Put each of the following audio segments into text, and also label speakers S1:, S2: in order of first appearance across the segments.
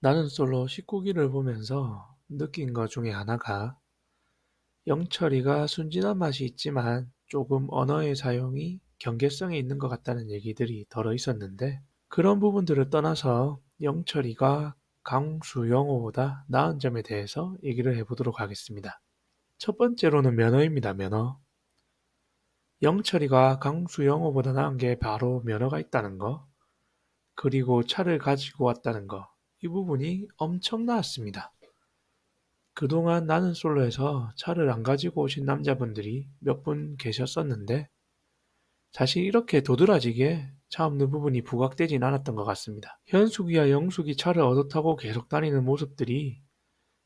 S1: 나는 솔로 19기를 보면서 느낀 것 중에 하나가 영철이가 순진한 맛이 있지만 조금 언어의 사용이 경계성이 있는 것 같다는 얘기들이 덜어 있었는데 그런 부분들을 떠나서 영철이가 강수 영호보다 나은 점에 대해서 얘기를 해보도록 하겠습니다. 첫 번째로는 면허입니다. 면허. 영철이가 강수 영호보다 나은 게 바로 면허가 있다는 거, 그리고 차를 가지고 왔다는 거, 이 부분이 엄청 나았습니다. 그동안 나는 솔로에서 차를 안 가지고 오신 남자분들이 몇 분 계셨었는데 사실 이렇게 도드라지게 차 없는 부분이 부각되진 않았던 것 같습니다. 현숙이와 영숙이 차를 얻어 타고 계속 다니는 모습들이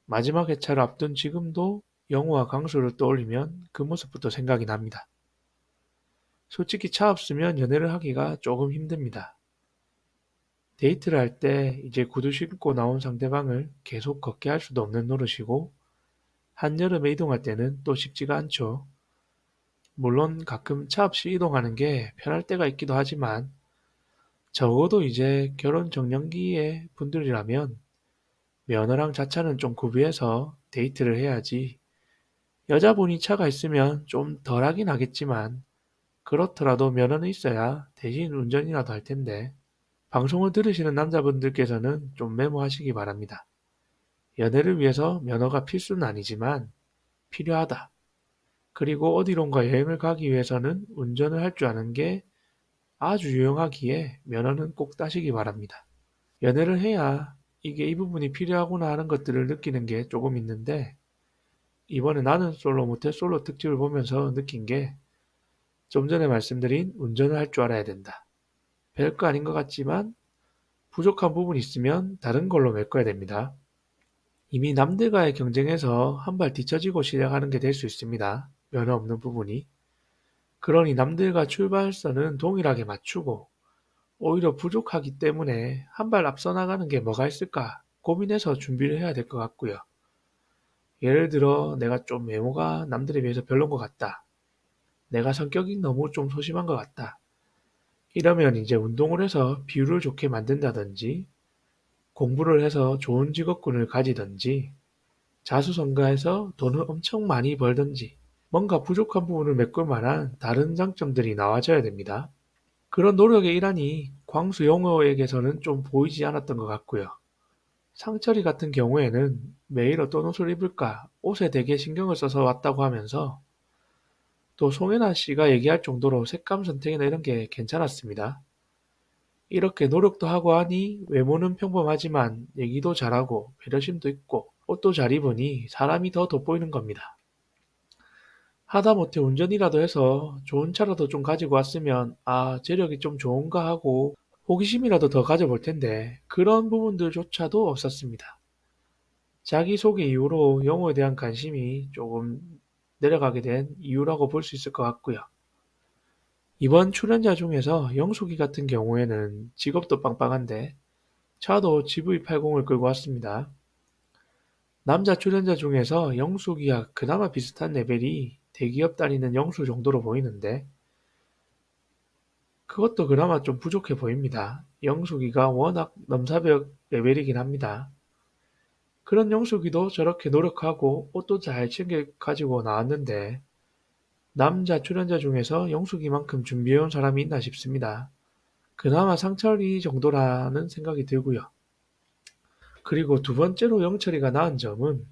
S1: 마지막 회차를 앞둔 지금도 영호와 강수를 떠올리면 그 모습부터 생각이 납니다. 솔직히 차 없으면 연애를 하기가 조금 힘듭니다. 데이트를 할 때 이제 구두 신고 나온 상대방을 계속 걷게 할 수도 없는 노릇이고 한여름에 이동할 때는 또 쉽지가 않죠. 물론 가끔 차 없이 이동하는 게 편할 때가 있기도 하지만 적어도 이제 결혼 정년기의 분들이라면 면허랑 자차는 좀 구비해서 데이트를 해야지. 여자분이 차가 있으면 좀 덜하긴 하겠지만 그렇더라도 면허는 있어야 대신 운전이라도 할 텐데 방송을 들으시는 남자분들께서는 좀 메모하시기 바랍니다. 연애를 위해서 면허가 필수는 아니지만 필요하다. 그리고 어디론가 여행을 가기 위해서는 운전을 할 줄 아는 게 아주 유용하기에 면허는 꼭 따시기 바랍니다. 연애를 해야 이게 이 부분이 필요하구나 하는 것들을 느끼는 게 조금 있는데 이번에 나는 솔로 모태 솔로 특집을 보면서 느낀 게 좀 전에 말씀드린 운전을 할 줄 알아야 된다. 별거 아닌 것 같지만 부족한 부분이 있으면 다른 걸로 메꿔야 됩니다. 이미 남들과의 경쟁에서 한 발 뒤처지고 시작하는 게 될 수 있습니다. 면허 없는 부분이. 그러니 남들과 출발선은 동일하게 맞추고 오히려 부족하기 때문에 한 발 앞서 나가는 게 뭐가 있을까 고민해서 준비를 해야 될 것 같고요. 예를 들어 내가 좀 외모가 남들에 비해서 별론 것 같다. 내가 성격이 너무 좀 소심한 것 같다. 이러면 이제 운동을 해서 비율을 좋게 만든다든지 공부를 해서 좋은 직업군을 가지든지 자수성가해서 돈을 엄청 많이 벌든지 뭔가 부족한 부분을 메꿀 만한 다른 장점들이 나와줘야 됩니다. 그런 노력의 일환이 광수 영어에게서는 좀 보이지 않았던 것 같고요. 상철이 같은 경우에는 매일 어떤 옷을 입을까 옷에 되게 신경을 써서 왔다고 하면서 또 송혜나 씨가 얘기할 정도로 색감 선택이나 이런 게 괜찮았습니다. 이렇게 노력도 하고 하니 외모는 평범하지만 얘기도 잘하고 배려심도 있고 옷도 잘 입으니 사람이 더 돋보이는 겁니다. 하다못해 운전이라도 해서 좋은 차라도 좀 가지고 왔으면 아 재력이 좀 좋은가 하고 호기심이라도 더 가져볼 텐데 그런 부분들조차도 없었습니다. 자기소개 이후로 영어에 대한 관심이 조금 내려가게 된 이유라고 볼 수 있을 것 같고요. 이번 출연자 중에서 영숙이 같은 경우에는 직업도 빵빵한데 차도 GV80을 끌고 왔습니다. 남자 출연자 중에서 영숙이와 그나마 비슷한 레벨이 대기업 다니는 영수 정도로 보이는데 그것도 그나마 좀 부족해 보입니다. 영숙이가 워낙 넘사벽 레벨이긴 합니다. 그런 영숙이도 저렇게 노력하고 옷도 잘 챙겨 가지고 나왔는데 남자 출연자 중에서 영숙이만큼 준비해온 사람이 있나 싶습니다. 그나마 상철이 정도라는 생각이 들고요. 그리고 두 번째로 영철이가 나은 점은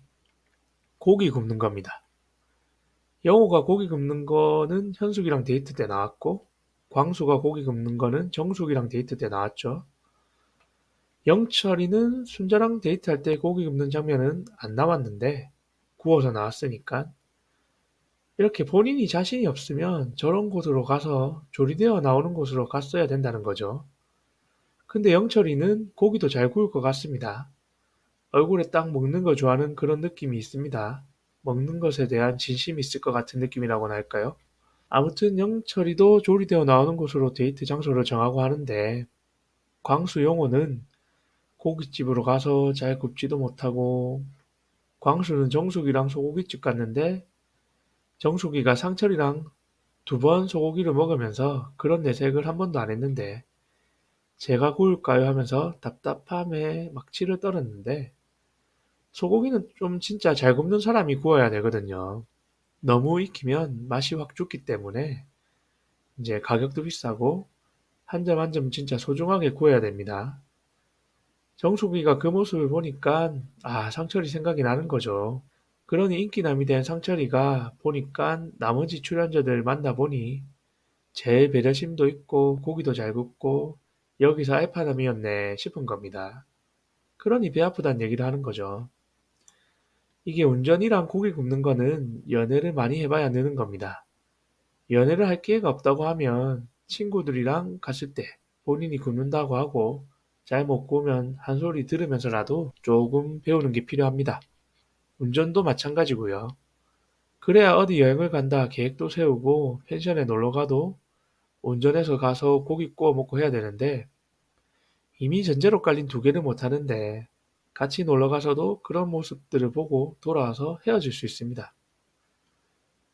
S1: 고기 굽는 겁니다. 영호가 고기 굽는 거는 현숙이랑 데이트 때 나왔고 광수가 고기 굽는 거는 정숙이랑 데이트 때 나왔죠. 영철이는 순자랑 데이트할 때 고기 굽는 장면은 안 나왔는데 구워서 나왔으니까 이렇게 본인이 자신이 없으면 저런 곳으로 가서 조리되어 나오는 곳으로 갔어야 된다는 거죠. 근데 영철이는 고기도 잘 구울 것 같습니다. 얼굴에 딱 먹는 거 좋아하는 그런 느낌이 있습니다. 먹는 것에 대한 진심이 있을 것 같은 느낌이라고나 할까요? 아무튼 영철이도 조리되어 나오는 곳으로 데이트 장소를 정하고 하는데 광수 용호는 고깃집으로 가서 잘 굽지도 못하고 광수는 정숙이랑 소고기집 갔는데 정숙이가 상철이랑 두 번 소고기를 먹으면서 그런 내색을 한 번도 안 했는데 제가 구울까요 하면서 답답함에 막 치를 떨었는데 소고기는 좀 진짜 잘 굽는 사람이 구워야 되거든요. 너무 익히면 맛이 확 죽기 때문에 이제 가격도 비싸고 한 점 한 점 진짜 소중하게 구워야 됩니다. 정수기가 그 모습을 보니까 상철이 생각이 나는 거죠. 그러니 인기남이 된 상철이가 보니까 나머지 출연자들 만나보니 제일 배려심도 있고 고기도 잘 굽고 여기서 알파남이었네 싶은 겁니다. 그러니 배 아프단 얘기를 하는 거죠. 이게 운전이랑 고기 굽는 거는 연애를 많이 해봐야 느는 겁니다. 연애를 할 기회가 없다고 하면 친구들이랑 갔을 때 본인이 굽는다고 하고 잘 못 구우면 한 소리 들으면서라도 조금 배우는 게 필요합니다. 운전도 마찬가지고요. 그래야 어디 여행을 간다 계획도 세우고 펜션에 놀러 가도 운전해서 가서 고기 구워 먹고 해야 되는데 이미 전제로 깔린 두 개를 못 하는데 같이 놀러 가서도 그런 모습들을 보고 돌아와서 헤어질 수 있습니다.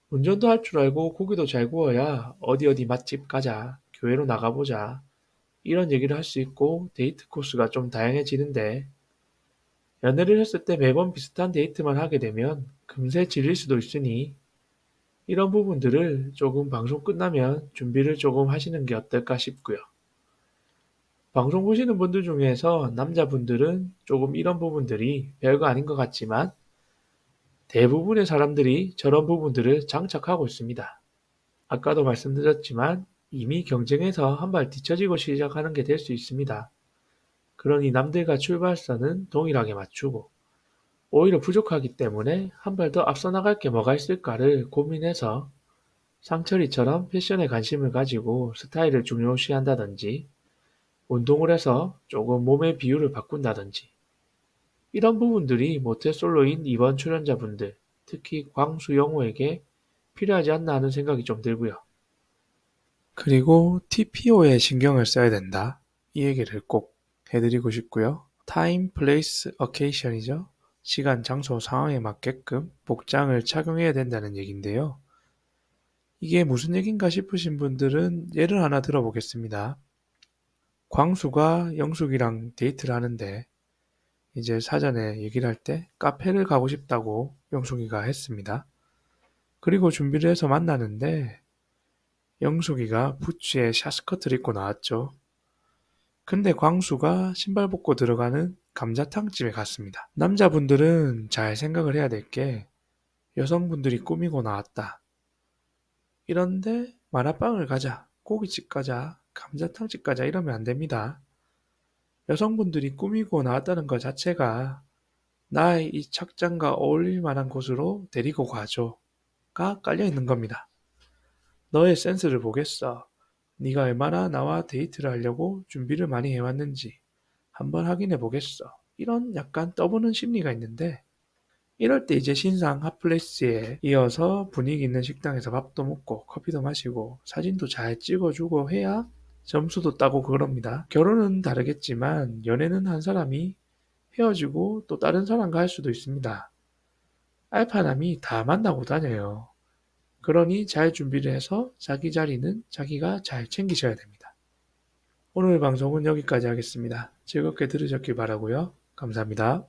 S1: 운전도 할 줄 알고 고기도 잘 구워야 어디 어디 맛집 가자, 교회로 나가보자 이런 얘기를 할 수 있고 데이트 코스가 좀 다양해지는데 연애를 했을 때 매번 비슷한 데이트만 하게 되면 금세 질릴 수도 있으니 이런 부분들을 조금 방송 끝나면 준비를 조금 하시는 게 어떨까 싶고요. 방송 보시는 분들 중에서 남자분들은 조금 이런 부분들이 별거 아닌 것 같지만 대부분의 사람들이 저런 부분들을 장착하고 있습니다. 아까도 말씀드렸지만 이미 경쟁에서 한 발 뒤처지고 시작하는 게 될 수 있습니다. 그러니 남들과 출발선은 동일하게 맞추고 오히려 부족하기 때문에 한 발 더 앞서 나갈 게 뭐가 있을까를 고민해서 상철이처럼 패션에 관심을 가지고 스타일을 중요시한다든지 운동을 해서 조금 몸의 비율을 바꾼다든지 이런 부분들이 모태솔로인 이번 출연자분들, 특히 광수영호에게 필요하지 않나 하는 생각이 좀 들고요. 그리고 TPO에 신경을 써야 된다. 이 얘기를 꼭 해드리고 싶고요. Time, Place, Occasion이죠. 시간, 장소, 상황에 맞게끔 복장을 착용해야 된다는 얘기인데요. 이게 무슨 얘긴가 싶으신 분들은 예를 하나 들어보겠습니다. 광수가 영숙이랑 데이트를 하는데 이제 사전에 얘기를 할 때 카페를 가고 싶다고 영숙이가 했습니다. 그리고 준비를 해서 만나는데 영숙이가 부츠에 샤스커트를 입고 나왔죠. 근데 광수가 신발 벗고 들어가는 감자탕집에 갔습니다. 남자분들은 잘 생각을 해야 될 게 여성분들이 꾸미고 나왔다. 이런데 만화방을 가자, 고깃집 가자, 감자탕집 가자 이러면 안 됩니다. 여성분들이 꾸미고 나왔다는 것 자체가 나의 이 착장과 어울릴 만한 곳으로 데리고 가줘가 깔려 있는 겁니다. 너의 센스를 보겠어. 네가 얼마나 나와 데이트를 하려고 준비를 많이 해왔는지 한번 확인해 보겠어. 이런 약간 떠보는 심리가 있는데 이럴 때 이제 신상 핫플레스에 이어서 분위기 있는 식당에서 밥도 먹고 커피도 마시고 사진도 잘 찍어주고 해야 점수도 따고 그럽니다. 결혼은 다르겠지만 연애는 한 사람이 헤어지고 또 다른 사람과 할 수도 있습니다. 알파남이 다 만나고 다녀요. 그러니 잘 준비를 해서 자기 자리는 자기가 잘 챙기셔야 됩니다. 오늘 방송은 여기까지 하겠습니다. 즐겁게 들으셨길 바라고요. 감사합니다.